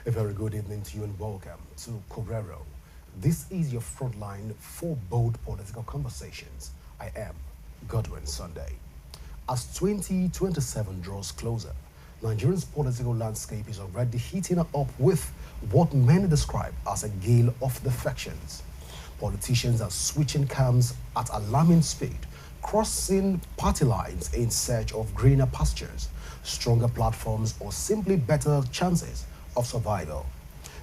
A very good evening to you and welcome to Correro. This is your front line for bold political conversations. I am Godwin Sunday. As 2027 draws closer, Nigeria's political landscape is already heating up with what many describe as a gale of defections. Politicians are switching camps at alarming speed, crossing party lines in search of greener pastures, stronger platforms, or simply better chances of survival.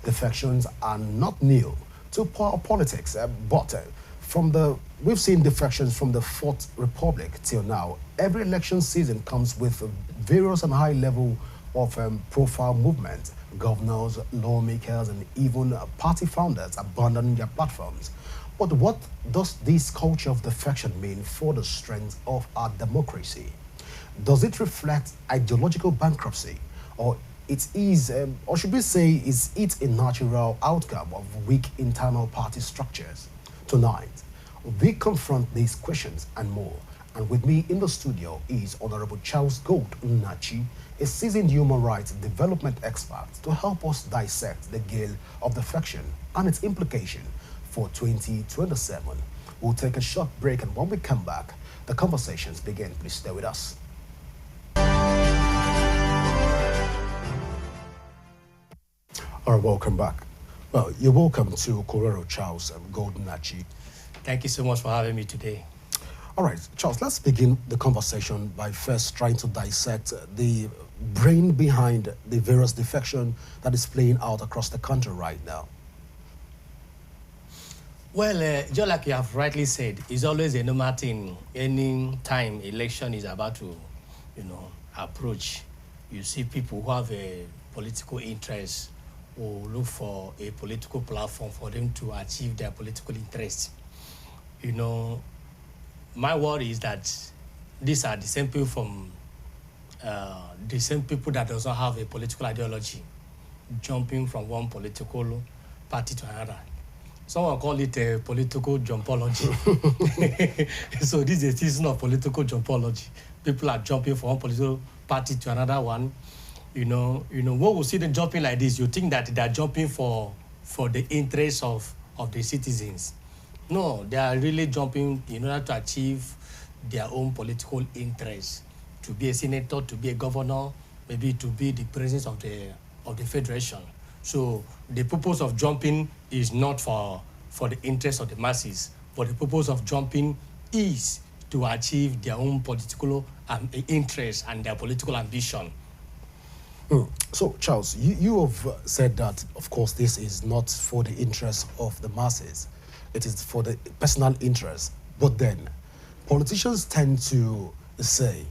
Defections are not new to politics, but from the we've seen defections from the Fourth Republic till now. Every election season comes with various and high level of profile movements, governors, lawmakers, and even party founders abandoning their platforms. But what does this culture of defection mean for the strength of our democracy? Does it reflect ideological bankruptcy, or it is, or should we say, is it a natural outcome of weak internal party structures? Tonight, we confront these questions and more. And with me in the studio is Honorable Charles Gold Nachi, a seasoned human rights development expert, to help us dissect the gale of defection and its implication for 2027. We'll take a short break, and when we come back, the conversations begin. Please stay with us. All right, welcome back. Well, you're welcome to Correro Charles Golden Nachi. Thank you so much for having me today. All right, Charles, let's begin the conversation by first trying to dissect the brain behind the various defection that is playing out across the country right now. Well, just like you have rightly said, it's always a normal thing. Any time election is about to, approach, you see people who have a political interest or look for a political platform for them to achieve their political interests. My worry is that these are the same people from the same people that doesn't have a political ideology, jumping from one political party to another. Someone call it a political jumpology. So this is a season of political jumpology. People are jumping from one political party to another one. When we see them jumping like this, you think that they are jumping for the interests of the citizens. No, they are really jumping in order to achieve their own political interests. To be a senator, to be a governor, maybe to be the president of the federation. So the purpose of jumping is not for the interest of the masses, but the purpose of jumping is to achieve their own political interest and their political ambition. So, Charles, you have said that, of course, this is not for the interest of the masses. It is for the personal interest. But then, politicians tend to say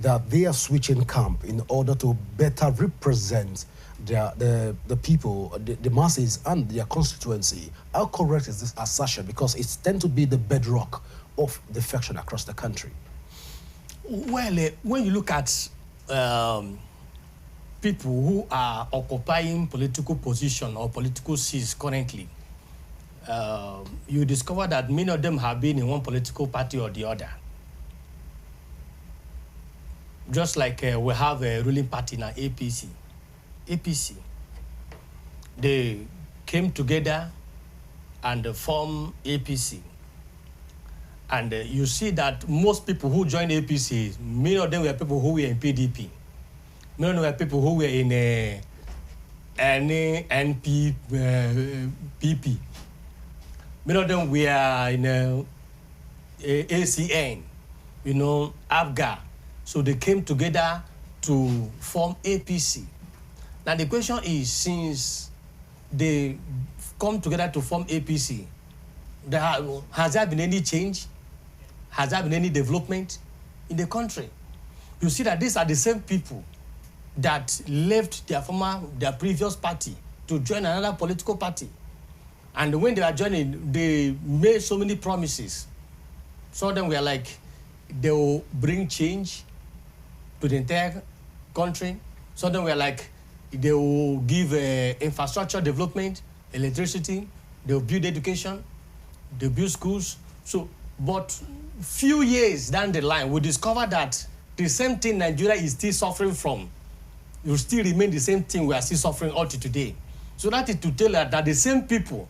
that they are switching camp in order to better represent the people, the masses, and their constituency. How correct is this assertion? Because it tends to be the bedrock of defection across the country. Well, when you look at people who are occupying political position or political seats currently, you discover that many of them have been in one political party or the other. Just like we have a ruling party now, APC. They came together and formed APC. And you see that most people who joined APC, many of them were people who were in PDP. Many of them were people who were in NPP. Many of them were in ACN, ABGA. So they came together to form APC. Now the question is, since they come together to form APC, has there been any change? Has there been any development in the country? You see that these are the same people that left their previous party to join another political party. And when they are joining, they made so many promises. Some of them were like, they will bring change to the entire country. Some of them were like, they will give infrastructure development, electricity, they will build education, they will build schools. So, but few years down the line, we discover that the same thing Nigeria is still suffering from. It will still remain the same thing we are still suffering all to today. So that is to tell us that the same people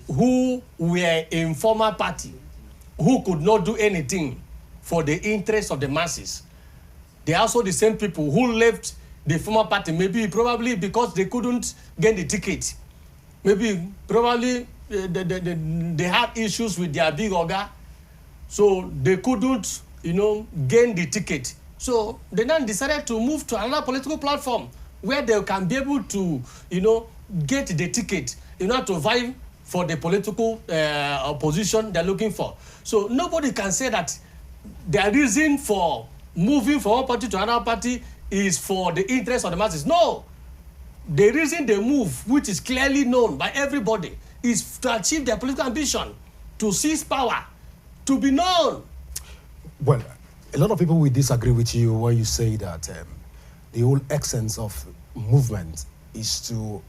who were in former party, who could not do anything for the interest of the masses, they are also the same people who left the former party, probably because they couldn't get the ticket. Probably they had issues with their big orga, so they couldn't, gain the ticket. So they then decided to move to another political platform where they can be able to, get the ticket in order to vie for the political position they're looking for. So nobody can say that the reason for moving from one party to another party is for the interest of the masses. No. The reason they move, which is clearly known by everybody, is to achieve their political ambition, to seize power, to be known. Well, a lot of people will disagree with you when you say that the whole essence of movement is to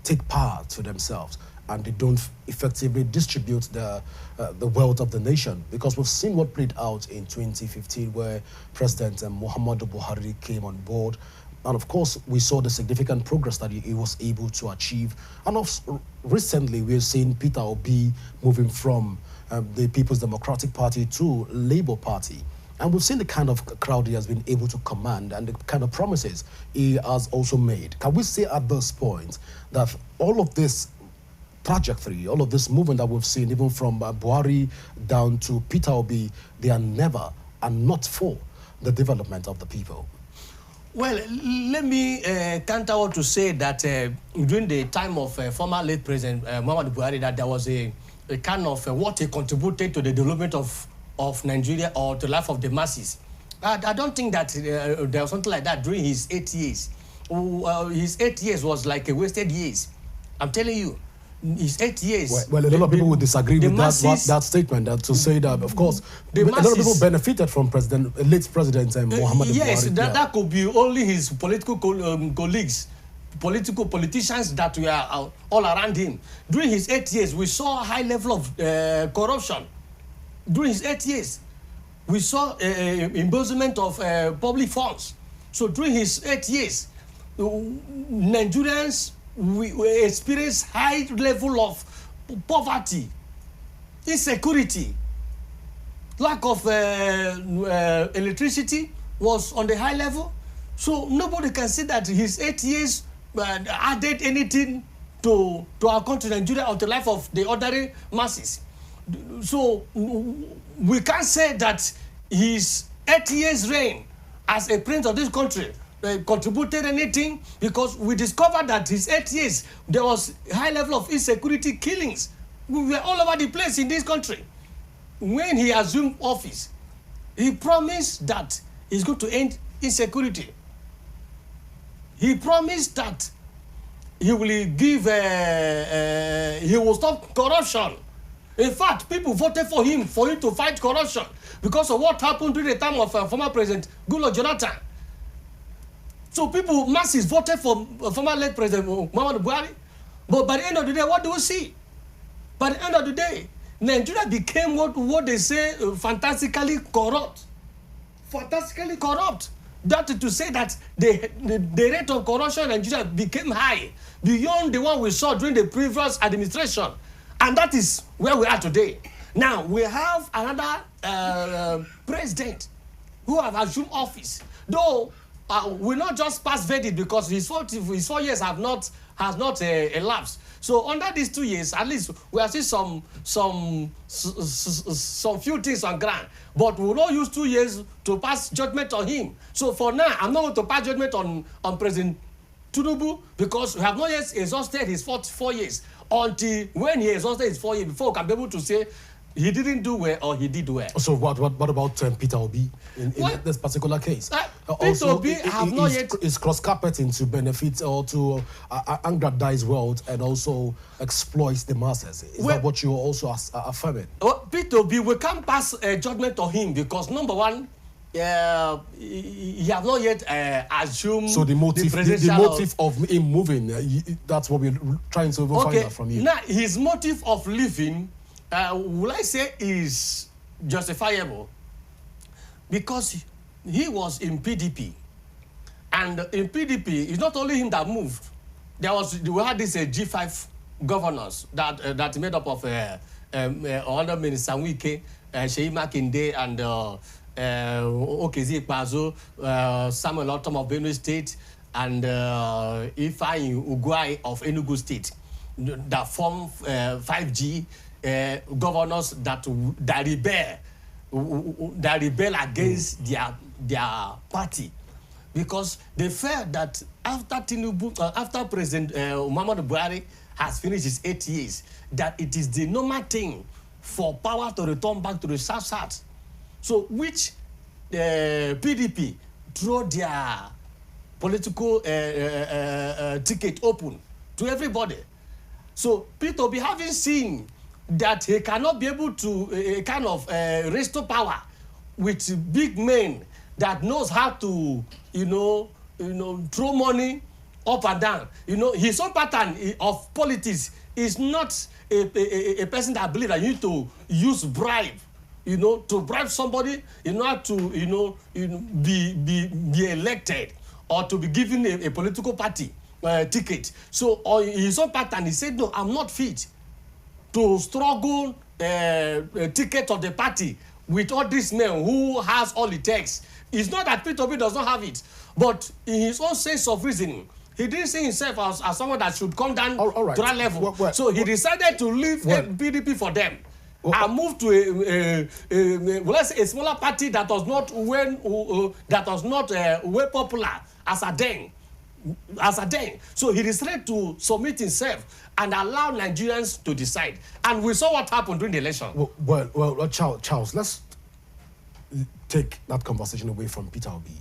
take power to themselves, and they don't effectively distribute the wealth of the nation. Because we've seen what played out in 2015, where President Muhammadu Buhari came on board. And of course, we saw the significant progress that he was able to achieve. And recently, we've seen Peter Obi moving from the People's Democratic Party to Labour Party. And we've seen the kind of crowd he has been able to command and the kind of promises he has also made. Can we say at this point that all of this trajectory, all of this movement that we've seen, even from Buhari down to Peter Obi, they are never and not for the development of the people? Well, let me counter what to say that during the time of former late President Muhammadu Buhari, that there was a kind of what he contributed to the development of Nigeria or to the life of the masses. I don't think that there was something like that during his 8 years. His 8 years was like a wasted years. I'm telling you. His 8 years. Well, a lot of people would disagree with that statement. To say that, of course, a lot of people benefited from late President Muhammadu Buhari. Yes, that could be only his political colleagues, politicians that were all around him. During his 8 years, we saw a high level of corruption. During his 8 years, we saw embezzlement of public funds. So during his 8 years, Nigerians we experience high level of poverty, insecurity, lack of electricity was on the high level. So nobody can say that his 8 years added anything to our country, Nigeria, or the life of the ordinary masses. So we can't say that his 8 years reign as a prince of this country contributed anything, because we discovered that his 8 years there was high level of insecurity, killings. We were all over the place in this country. When he assumed office, he promised that he's going to end insecurity. He promised that he will give he will stop corruption. In fact, people voted for him to fight corruption because of what happened during the time of former President Goodluck Jonathan. So masses voted for former late President Muhammadu Buhari. But by the end of the day, what do we see? By the end of the day, Nigeria became what they say fantastically corrupt. Fantastically corrupt. That is to say that the rate of corruption in Nigeria became high, beyond the one we saw during the previous administration. And that is where we are today. Now, we have another president who have assumed office. Though, will not just pass verdict because his 4 years has not elapsed. So under these 2 years, at least we are seeing some few things on ground. But we will not use 2 years to pass judgment on him. So for now, I'm not going to pass judgment on President Tinubu because we have not yet exhausted his 4 years. Until when he exhausted his 4 years, before we can be able to say he didn't do well or he did well. So what about Peter Obi in this particular case? Peter Obi have not yet is cross-carpeting to benefit or to aggrandize wealth and also exploit the masses. Is that what you're also affirming? Peter Obi, we can't pass judgment on him because number one, he have not yet assumed. So the motive of him moving, that's what we're trying to find out from you. Now his motive of leaving, will I say, is justifiable because he was in PDP, and in PDP it's not only him that moved. we had this G5 governors that made up of Honorable Minister Wike, Sheyi Makinde, and Okezi Ikpeazu, Samuel Ortom of Benue State, and Ifeanyi Ugwuanyi of Enugu State, that form 5G governors that rebel against their party, because they felt that after President Muhammadu Buhari has finished his 8 years, that it is the normal thing for power to return back to the South. So which PDP throw their political ticket open to everybody. So Peter Obi, having seen that he cannot be able to kind of restore power with big men that knows how to, throw money up and down. His own pattern of politics is not a person that believes that you need to use bribe, to bribe somebody in order to, be elected or to be given a political party ticket. So his own pattern, he said, no, I'm not fit to struggle ticket of the party with all these men who has all it takes. It's not that Peter Obi does not have it, but in his own sense of reasoning, he didn't see himself as someone that should come down right. to that level. So he decided to leave PDP for them and move to a smaller party that was not well popular as a then. So he decided to submit himself and allow Nigerians to decide. And we saw what happened during the election. Well, Charles, let's take that conversation away from Peter Obi.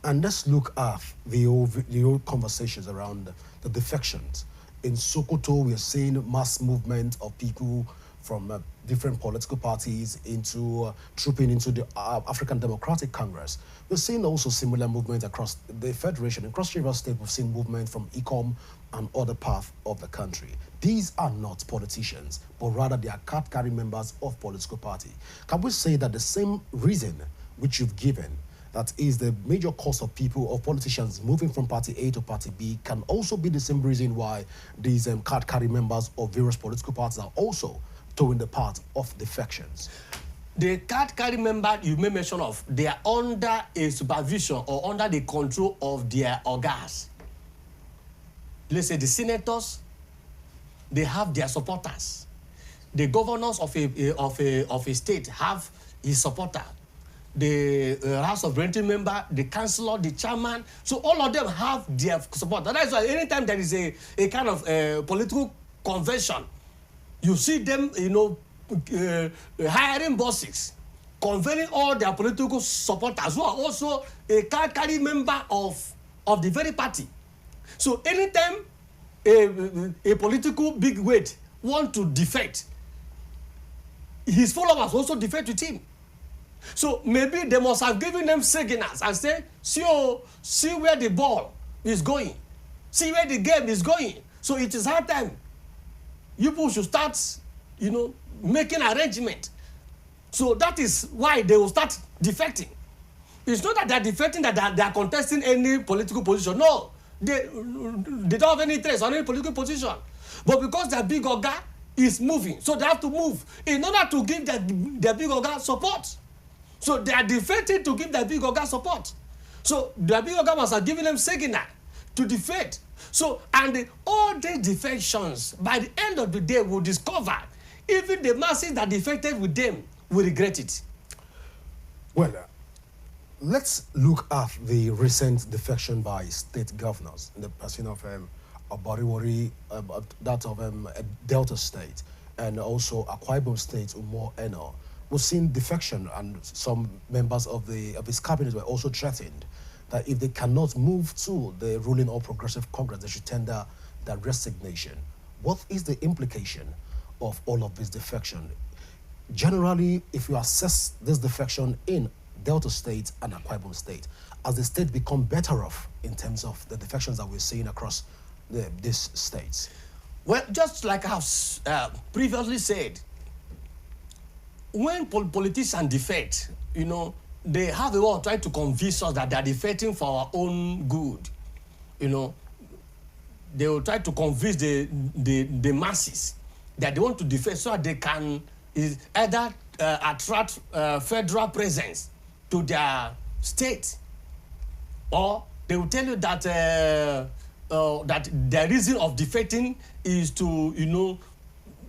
And let's look at the old conversations around the defections. In Sokoto, we are seeing mass movement of people from different political parties into trooping into the African Democratic Congress. We're seeing also similar movement across the Federation. Across Rivers State, we've seen movement from ICOM and other parts of the country. These are not politicians, but rather they are card-carrying members of political party. Can we say that the same reason which you've given, that is the major cause of people, of politicians moving from party A to party B, can also be the same reason why these card-carrying members of various political parties are also doing the part of defections? The card-carrying member you may mention of, they are under a supervision or under the control of their organs. Let's say the senators, they have their supporters. The governors of a state have his supporter. The House of Representatives member, the councillor, the chairman. So all of them have their support. And that's why anytime there is a kind of political convention, you see them, hiring bosses, convening all their political supporters who are also a card-carrying member of the very party. So anytime a political bigweight want to defect, his followers also defect with him. So maybe they must have given them signals and say, see where the ball is going, see where the game is going. So it is hard time. You people should start, making arrangement. So that is why they will start defecting. It's not that they are defecting, that they are contesting any political position. No, they don't have any interest on any political position. But because their big oga is moving, so they have to move in order to give their big oga support. So they are defecting to give their big oga support. So their big oga must have given them signal to defect. So, and all these defections, by the end of the day, will discover even the masses that defected with them will regret it. Well, let's look at the recent defection by state governors in the person of Abariwari, that of Delta State, and also Akwa Ibom State, Umo Eno. We've seen defection, and some members of his cabinet were also threatened that if they cannot move to the ruling All Progressive Congress, they should tender their resignation. What is the implication of all of this defection? Generally, if you assess this defection in Delta State and Akwa Ibom State, as the state become better off in terms of the defections that we're seeing across these states? Well, just like I have previously said, when politicians defect, they have a way of trying to convince us that they are defecting for our own good. they will try to convince the masses that they want to defect so that they can either attract federal presence to their state, or they will tell you that that the reason of defecting is to, you know,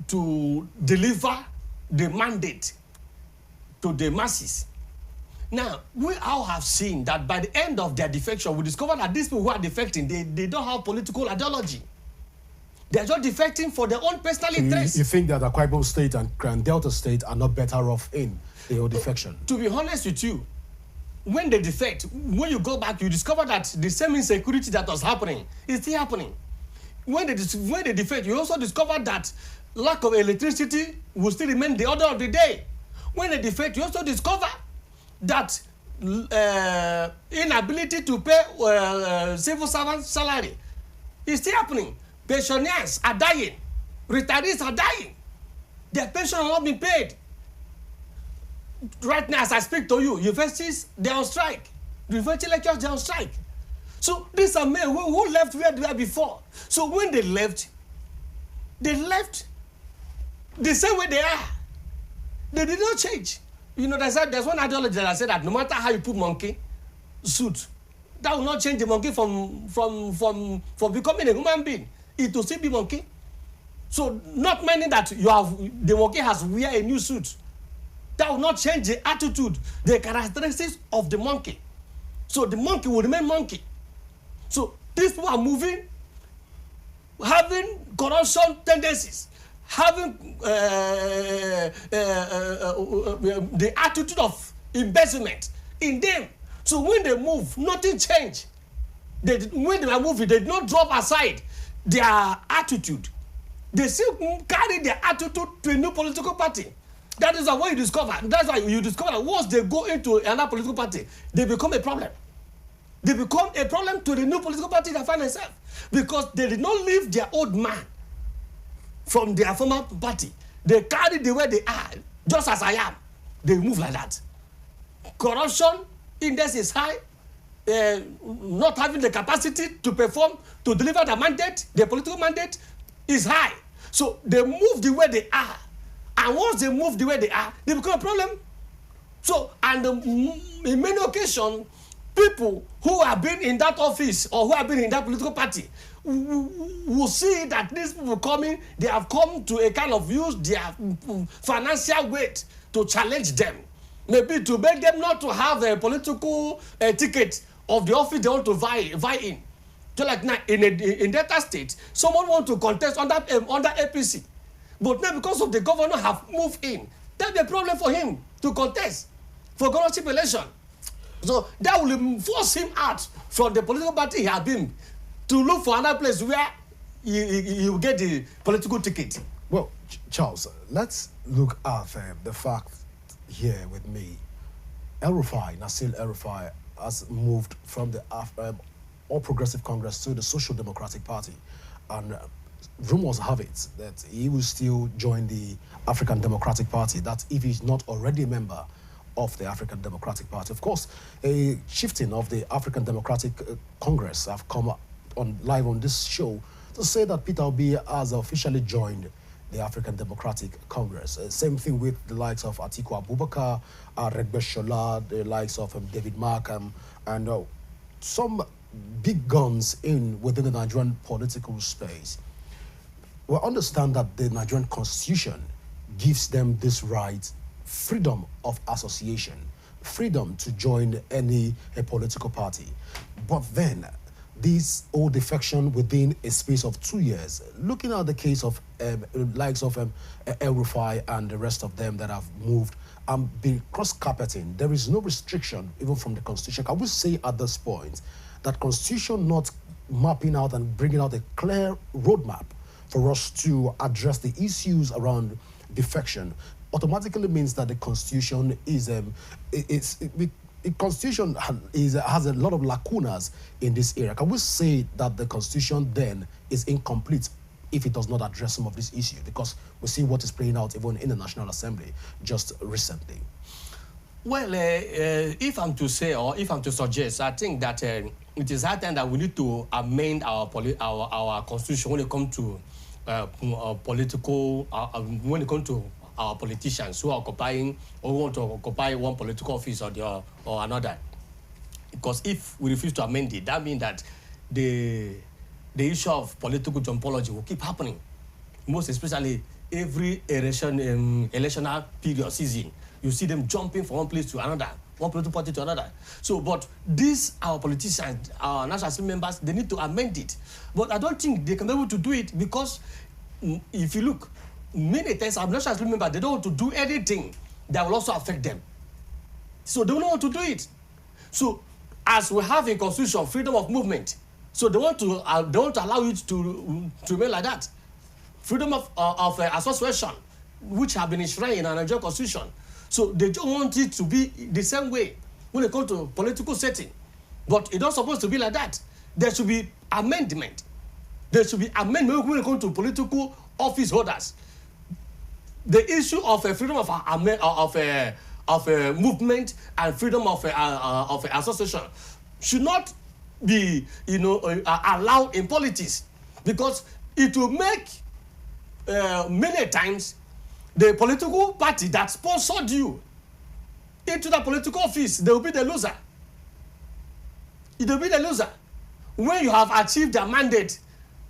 to deliver the mandate to the masses. Now, we all have seen that by the end of their defection, we discovered that these people who are defecting, they don't have political ideology. They are just defecting for their own personal interests. You think that Akwa Ibom State and Delta State are not better off in the defection? To be honest with you, when they defect, when you go back, you discover that the same insecurity that was happening is still happening. When they defect, you also discover that lack of electricity will still remain the order of the day. When they defect, you also discover that inability to pay civil servants' salary is still happening. Pensioners are dying. Retirees are dying. Their pension are not being paid. Right now, as I speak to you, universities, they're on strike. The university lecturers, they're on strike. So these are men who left where they were before. So when they left the same way they are. They did not change. You know, there's one ideology that I said that no matter how you put monkey suit, that will not change the monkey from becoming a human being. It will still be monkey. So not meaning that the monkey has wear a new suit. That will not change the attitude, the characteristics of the monkey. So the monkey will remain monkey. So these people are moving, having corruption tendencies, having the attitude of embezzlement in them. So when they move, nothing change. When they are moving, they do not drop aside their attitude. They still carry their attitude to a new political party. That is what you discover. That's why you discover that once they go into another political party, they become a problem. They become a problem to the new political party they find themselves, because they did not leave their old man from their former party. They carry the way they are, just as I am. They move like that. Corruption index is high. Not having the capacity to perform, to deliver the mandate, the political mandate, is high. So they move the way they are. And once they move the way they are, they become a problem. So, and in many occasions, people who have been in that office or who have been in that political party will see that these people coming, they have come to a kind of use their financial weight to challenge them. Maybe to make them not to have a political ticket of the office they want to vie in. So like now, in Delta State, someone want to contest under APC. But now because of the governor have moved in, that's the problem for him to contest for governorship election. So that will force him out from the political party he has been to look for another place where he will get the political ticket. Well, Charles, let's look at the fact here with me. Nasir El-Rufai has moved from the All Progressive Congress to the Social Democratic Party. And rumors have it that he will still join the African Democratic Party, that if he's not already a member of the African Democratic Party. Of course, a shifting of the African Democratic Congress have come on live on this show to say that Peter Obi has officially joined the African Democratic Congress. Same thing with the likes of Atiku Abubakar, Regbe Shola, the likes of David Markham, and some big guns within the Nigerian political space. We understand that the Nigerian Constitution gives them this right, freedom of association, freedom to join any political party. But then, this old defection within a space of 2 years, looking at the case of likes of El-Rufai and the rest of them that have moved and been cross-carpeting, there is no restriction even from the Constitution. Can we say at this point that Constitution not mapping out and bringing out a clear roadmap for us to address the issues around defection automatically means that the Constitution is the Constitution has a lot of lacunas in this area? Can we say that the Constitution then is incomplete if it does not address some of these issues? Because we see what is playing out even in the National Assembly just recently. Well, if I'm to say or if I'm to suggest, I think that it is high time that we need to amend our constitution when it comes to political when it comes to our politicians who are occupying or want to occupy one political office or another. Because if we refuse to amend it, that means that the issue of political jumpology will keep happening. Most especially every electional period season, you see them jumping from one place to another, one political party to another. So, but these, our politicians, our National Assembly members, they need to amend it. But I don't think they can be able to do it because if you look, many times our National Assembly members, they don't want to do anything that will also affect them. So they don't want to do it. So as we have in Constitution, freedom of movement, so they want to allow it to remain like that. Freedom of association, which have been enshrined in our Nigerian Constitution. So they don't want it to be the same way when it comes to political setting. But it's not supposed to be like that. There should be amendment. There should be amendment when it comes to political office holders. The issue of freedom of movement and freedom of association should not be, allowed in politics, because it will make many times the political party that sponsored you into the political office, they will be the loser. It will be the loser. When you have achieved their mandate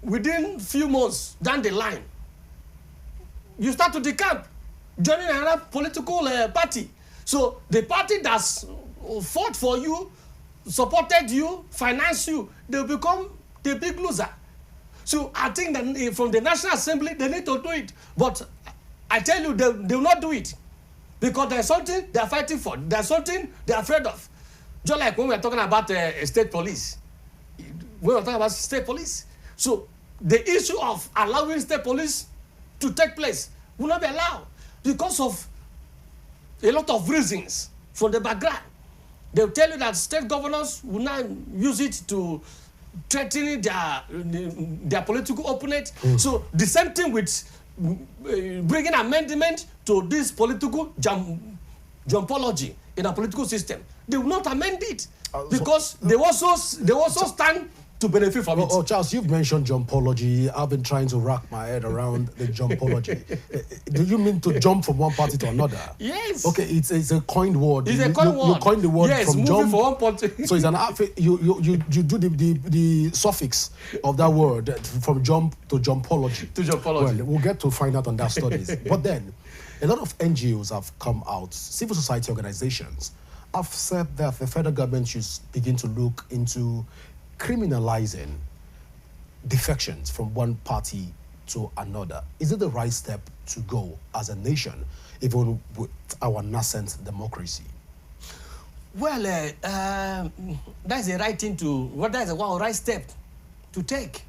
within few months down the line, you start to decamp, joining another political party. So the party that's fought for you, supported you, financed you, they'll become the big loser. So I think that from the National Assembly, they need to do it. But I tell you, they will not do it. Because there's something they're fighting for. There's something they're afraid of. Just like when we're talking about state police. When we're talking about state police. So the issue of allowing state police to take place will not be allowed because of a lot of reasons from the background. They'll tell you that state governors will not use it to threaten their political opponent. So the same thing with bringing amendment to this political jumpology in a political system. They will not amend it because they also stand to benefit from it. Oh, Charles, you've mentioned jumpology. I've been trying to wrap my head around the jumpology. Do you mean to jump from one party to another? Yes. Okay, it's a coined word. It's a coined word. You coined the word from jump. From one party. So it's an you do the suffix of that word from jump to jumpology. To jumpology. Well, we'll get to find out on that studies. But then, a lot of NGOs have come out, civil society organizations have said that the federal government should begin to look into criminalizing defections from one party to another. Is it the right step to go as a nation, even with our nascent democracy? Well, that's the right thing to. Well, that's the right step to take.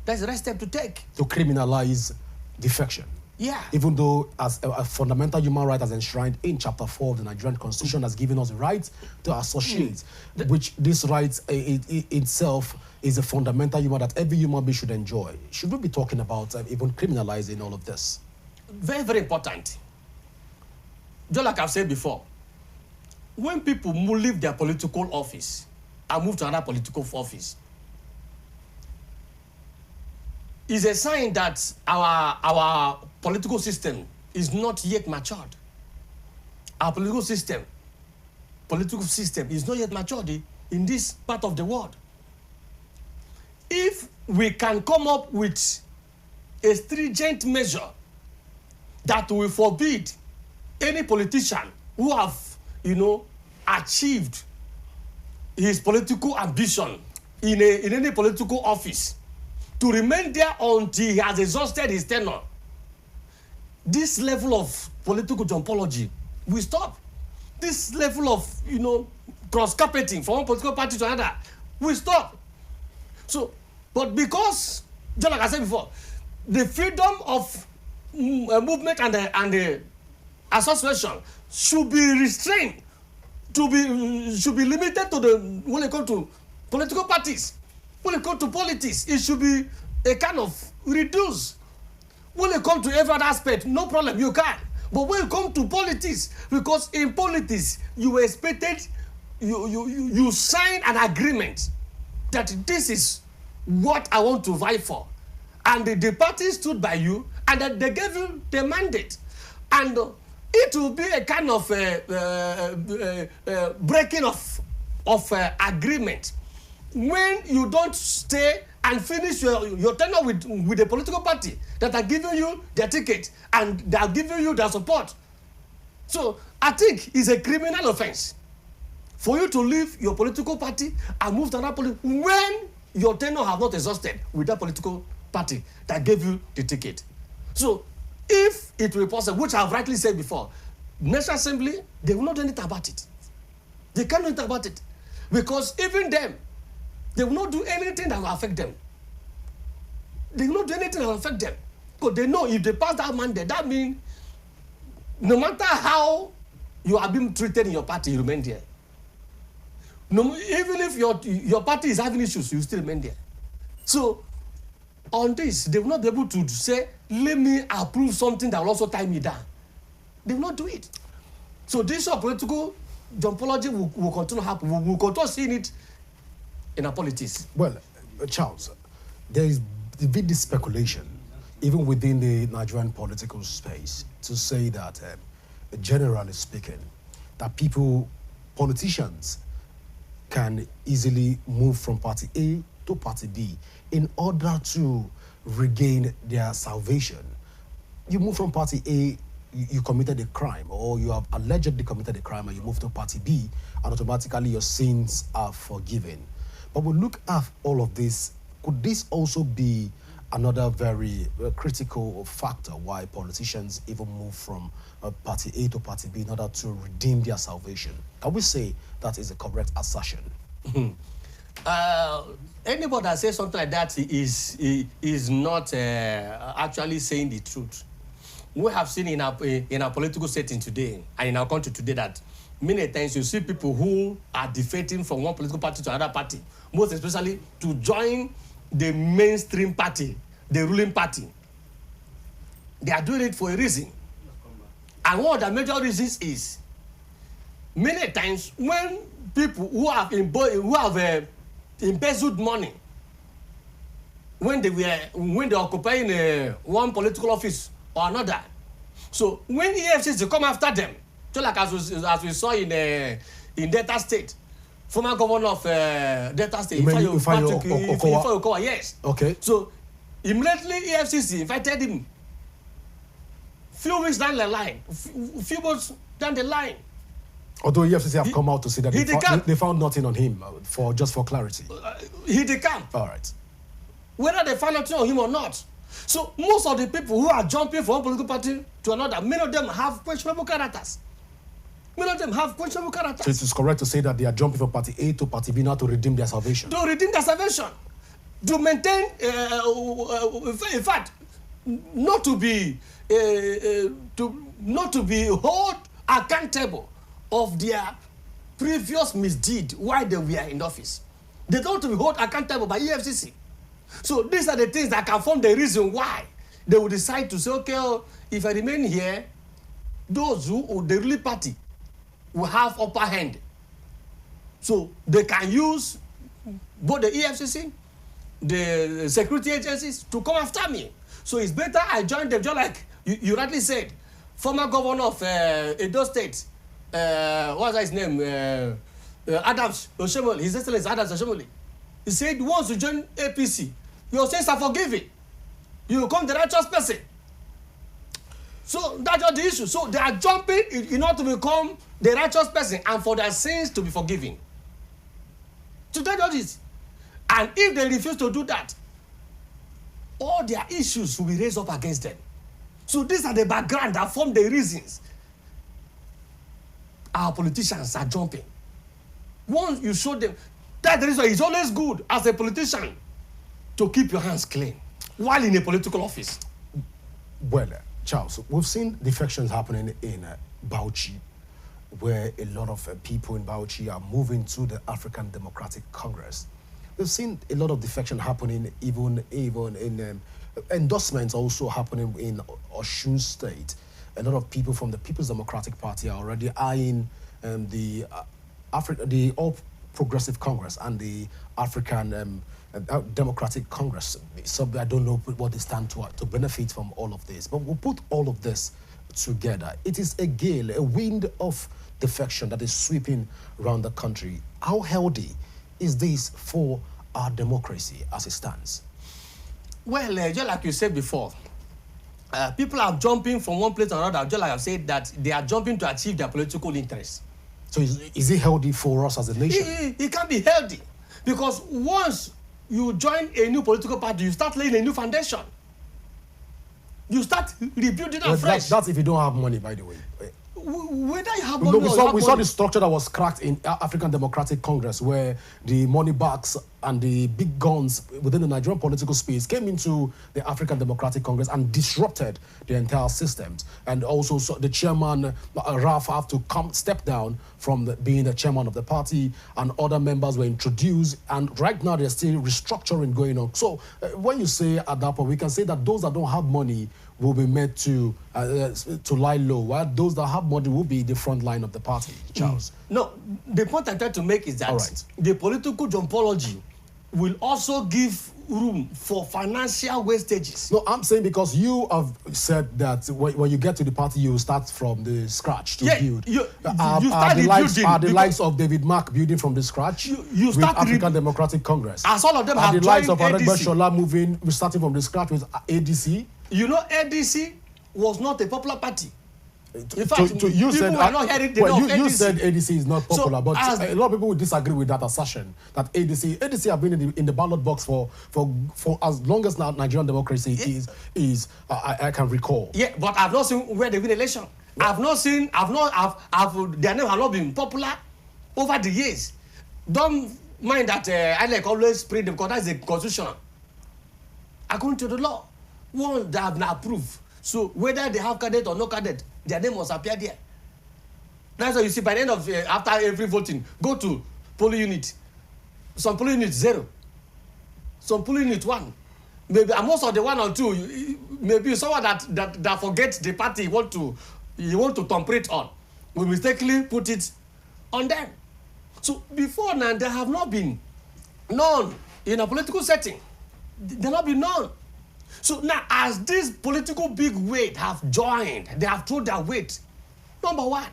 That's the right step to take. To criminalize defection. Yeah. Even though as a fundamental human right as enshrined in Chapter 4 of the Nigerian Constitution has given us the right to associate, which this right itself is a fundamental human that every human being should enjoy. Should we be talking about even criminalizing all of this? Very, very important. Just like I've said before, when people leave their political office and move to another political office, is a sign that our political system is not yet matured. Our political system is not yet matured in this part of the world. If we can come up with a stringent measure that will forbid any politician who have, achieved his political ambition in any political office to remain there until he has exhausted his tenure, this level of political jumpology will stop. This level of, cross-carpeting from one political party to another will stop. So, but because, just like I said before, the freedom of movement and the association should be restrained, should be limited to when it comes to political parties. When it comes to politics, it should be a kind of reduced. When it comes to every other aspect, no problem, you can. But when it comes to politics, because in politics, you were expected, you sign an agreement that this is what I want to vie for, and the party stood by you, and that they gave you the mandate, and it will be a kind of breaking of agreement when you don't stay and finish your tenure with the political party that are giving you their ticket and they are giving you their support. So I think it's a criminal offense for you to leave your political party and move to another party when your tenure have not exhausted with that political party that gave you the ticket. So if it will be possible, which I've rightly said before, National Assembly, they will not do anything about it. They cannot do anything about it. Because even them, they will not do anything that will affect them. They will not do anything that will affect them. Because they know if they pass that mandate, that means no matter how you are being treated in your party, you remain there. No, even if your party is having issues, you still remain there. So on this, they will not be able to say, let me approve something that will also tie me down. They will not do it. So this political jumpology will continue to happen. We'll continue seeing it in our politics. Well, Charles, there is been this speculation, even within the Nigerian political space, to say that, generally speaking, that politicians can easily move from party A to party B in order to regain their salvation. You move from party A, you committed a crime, or you have allegedly committed a crime, and you move to party B, and automatically your sins are forgiven. But we look at all of this. Could this also be another very critical factor why politicians even move from party A to party B in order to redeem their salvation? Can we say that is a correct assertion? Anybody that says something like that is not actually saying the truth. We have seen in our political setting today and in our country today that many times you see people who are defecting from one political party to another party, most especially to join the mainstream party, the ruling party. They are doing it for a reason. And one of the major reasons is many times when people who have embezzled money, when they occupying one political office or another, so when EFCC come after them, just like as we saw in Delta State, former governor of Delta State, Ifeanyi Okowa, yes. Okay. So immediately EFCC invited him. Few weeks down the line, few months down the line. Although EFCC have come out to say that they found nothing on him, for clarity. He decamped. All right. Whether they found nothing on him or not. So most of the people who are jumping from one political party to another, many of them have questionable characters. Many of them have questionable characters. So it is correct to say that they are jumping from party A to party B now to redeem their salvation. To redeem their salvation. To maintain, in fact, not to be held accountable of their previous misdeed while they were in office. They don't want to be held accountable by EFCC. So these are the things that can form the reason why they will decide to say, okay, if I remain here, those who the ruling party will have upper hand. So they can use both the EFCC, the security agencies to come after me. So it's better I join them, just like you rightly said. Former governor of Edo State, what's his name? Adams Oshomole, His Excellency Adams Oshomole. He said, once you join APC, your sins are forgiven. You become the righteous person. So that's not the issue. So they are jumping in order to become the righteous person and for their sins to be forgiven. So that's not it. And if they refuse to do that, all their issues will be raised up against them. So these are the background that form the reasons our politicians are jumping. Once you show them, that's the reason it's always good as a politician to keep your hands clean while in a political office. Well, Charles, we've seen defections happening in Bauchi, where a lot of people in Bauchi are moving to the African Democratic Congress. We've seen a lot of defection happening even in endorsements also happening in Osun State. A lot of people from the People's Democratic Party are already eyeing the the All Progressive Congress and the African Democratic Congress. So I don't know what they stand to benefit from all of this, but we'll put all of this together. It is a gale, a wind of defection that is sweeping around the country. How healthy is this for our democracy as it stands? Well, just like you said before, people are jumping from one place to another. Just like I said, that they are jumping to achieve their political interests. So is it healthy for us as a nation? It can't be healthy, because once you join a new political party, you start laying a new foundation. You start rebuilding afresh. That's if you don't have money, by the way. Whether you have money we saw the structure that was cracked in African Democratic Congress, where the money bags and the big guns within the Nigerian political space came into the African Democratic Congress and disrupted the entire systems. And also the chairman, Raf, have to step down from being the chairman of the party, and other members were introduced. And right now there's still restructuring going on. So when you say at that point, we can say that those that don't have money will be made to lie low, while those that have money will be the front line of the party. Charles. No, the point I'm trying to make is that the political jumpology will also give room for financial wastages. No, I'm saying because you have said that when you get to the party, you start from the scratch to build. You start building. Are the likes of David Mark building from the scratch? You start with African Democratic Congress. As all of them have the likes of joined Aregbe ADC. Shola starting from the scratch with ADC. You know, ADC was not a popular party. In fact, you said, people were not hearing the you said ADC is not popular, but a lot of people would disagree with that assertion that ADC have been in the ballot box for as long as Nigerian democracy is I can recall. Yeah, but I've not seen where they win election. Yeah. Their name have not been popular over the years. Don't mind that I like always pray them, because that's the constitution. According to the law, one that have been approved. So whether they have candidate or no candidate, their name must appear there. That's why you see by the end of after every voting, go to polling unit. Some polling unit 0, some polling unit 1. Maybe most of the 1 or 2, maybe someone that forgets the party you want to temperate on, will mistakenly put it on them. So before now, they have not been known in a political setting. They have not been known. So now, as this political big weight have joined, they have thrown their weight. Number one,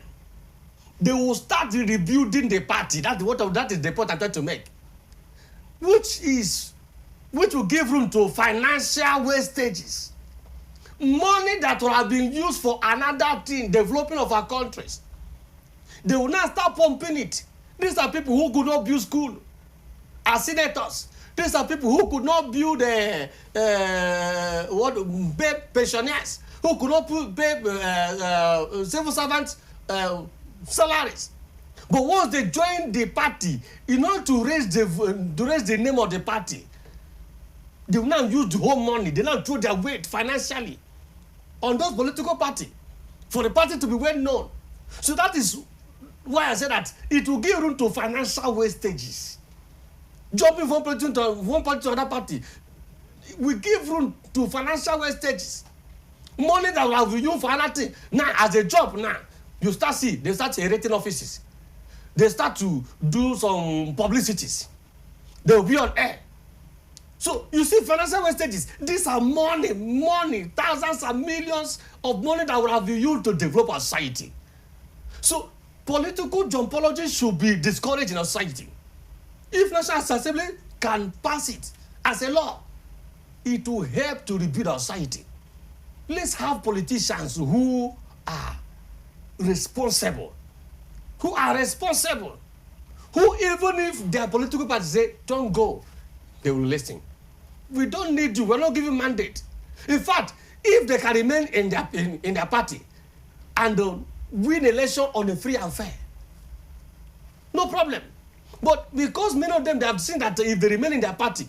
they will start rebuilding the party. That is the point I'm trying to make. Which will give room to financial wastages. Money that will have been used for another thing, development of our countries. They will now start pumping it. These are people who could not build school as senators. These are people who could not build pay pensioners, who could not pay civil servants salaries. But once they join the party, in order to raise the name of the party, they will now use the whole money. They now throw their weight financially on those political party for the party to be well known. So that is why I said that it will give room to financial wastages. Jumping from one party to another party will give room to financial wastages. Money that will have been used for anything. Now, as a job now, they start erecting offices. They start to do some publicities. They will be on air. So, you see, financial wastages, these are money, thousands and millions of money that will have been used to develop our society. So, political jumpology should be discouraged in our society. If National Assembly can pass it as a law, it will help to rebuild our society. Let's have politicians who are responsible, who even if their political party say, don't go, they will listen. We don't need you. We're not giving mandate. In fact, if they can remain in their party and win election on a free and fair, no problem. But because many of them, they have seen that if they remain in their party,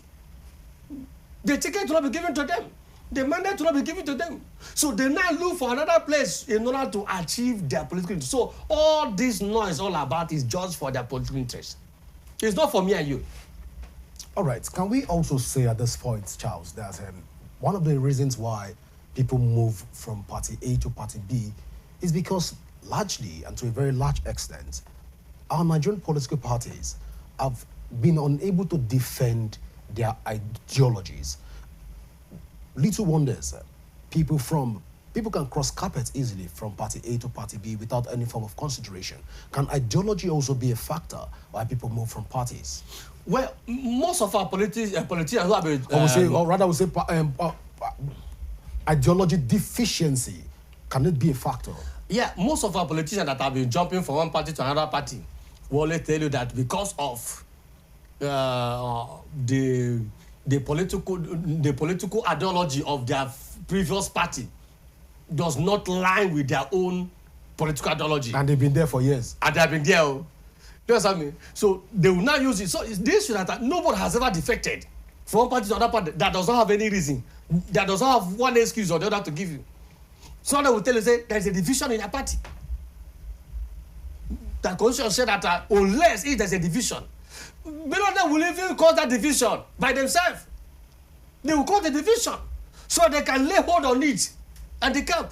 the ticket will not be given to them. The mandate will not be given to them. So they now look for another place in order to achieve their political interest. So all this noise all about is just for their political interest. It's not for me and you. All right. Can we also say at this point, Charles, that one of the reasons why people move from party A to party B is because largely and to a very large extent, our Nigerian political parties have been unable to defend their ideologies. Little wonders, people can cross carpets easily from party A to party B without any form of consideration. Can ideology also be a factor why people move from parties? Well, most of our politicians who have been, I would say, ideology deficiency. Can it be a factor? Yeah, most of our politicians that have been jumping from one party to another party will always tell you that because of the political ideology of their previous party does not line with their own political ideology. And they've been there for years. And they've been there. You understand me? So they will not use it. So it's this that nobody has ever defected from one party to another party that does not have any reason, that does not have one excuse or the other to give you. So they will tell you, say, there's a division in a party. The constitution said that unless if there's a division, many of them will even cause that division by themselves. They will cause the division so they can lay hold on it and the camp.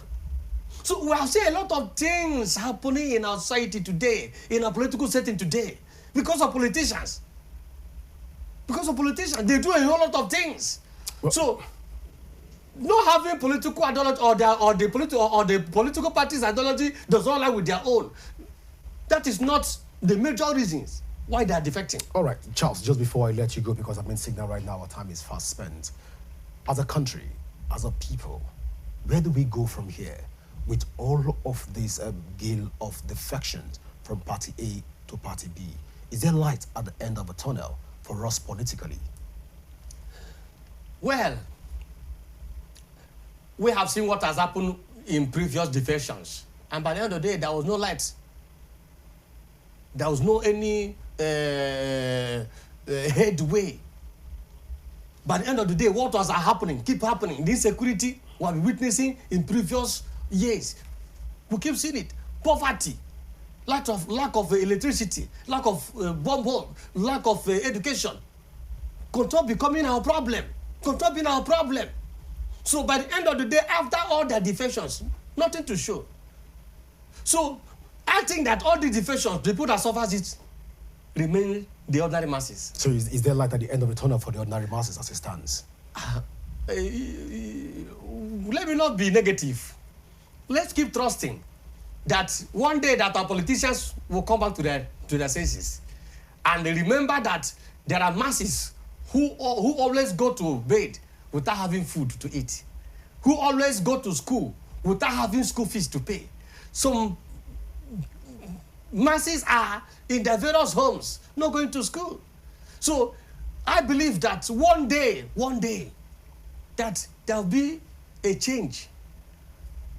So we have seen a lot of things happening in our society today, in our political setting today, because of politicians. Because of politicians, they do a whole lot of things. Well, so not having political ideology or the political party's ideology does not lie with their own. That is not the major reasons why they are defecting. All right, Charles, just before I let you go, because I've been signal right now, our time is fast spent. As a country, as a people, where do we go from here with all of this gale of defections from party A to party B? Is there light at the end of a tunnel for us politically? Well, we have seen what has happened in previous defections, and by the end of the day, there was no light. There was no any headway. By the end of the day, what was happening, keep happening. The insecurity we have been witnessing in previous years. We keep seeing it. Poverty, lack of electricity, lack of bomb, lack of education. Control becoming our problem. Control being our problem. So by the end of the day, after all the defections, nothing to show. So I think that all the defections, the people that suffers it, remain the ordinary masses. So is there light at the end of the tunnel for the ordinary masses as it stands? Let me not be negative. Let's keep trusting that one day that our politicians will come back to their senses. And they remember that there are masses who always go to bed without having food to eat, who always go to school without having school fees to pay. Some masses are in their various homes, not going to school. So I believe that one day, that there will be a change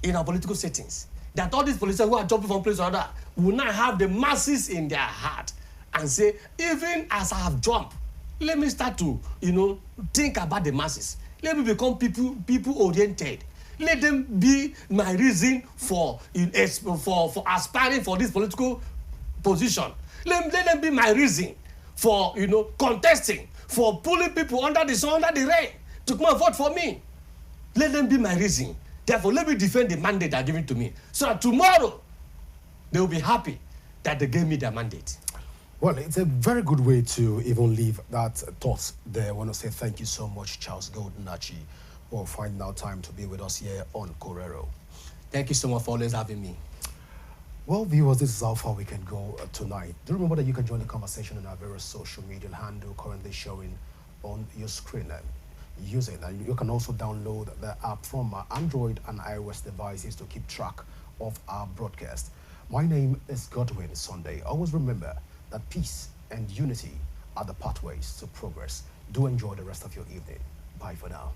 in our political settings. That all these politicians who are jumping from place to another will not have the masses in their heart and say, even as I have jumped, let me start to, think about the masses. Let me become people-oriented. Let them be my reason for aspiring for this political position. Let them be my reason for, contesting, for pulling people under the sun, under the rain, to come and vote for me. Let them be my reason. Therefore, let me defend the mandate they are giving to me, so that tomorrow they will be happy that they gave me their mandate. Well, it's a very good way to even leave that thought there. I want to say thank you so much, Charles Goldenachi, for finding out time to be with us here on Correro. Thank you so much for always having me. Well, viewers, this is how far we can go tonight. Do remember that you can join the conversation on our various social media handle currently showing on your screen. Use it, and you can also download the app from Android and iOS devices to keep track of our broadcast. My name is Godwin Sunday. Always remember that peace and unity are the pathways to progress. Do enjoy the rest of your evening. Bye for now.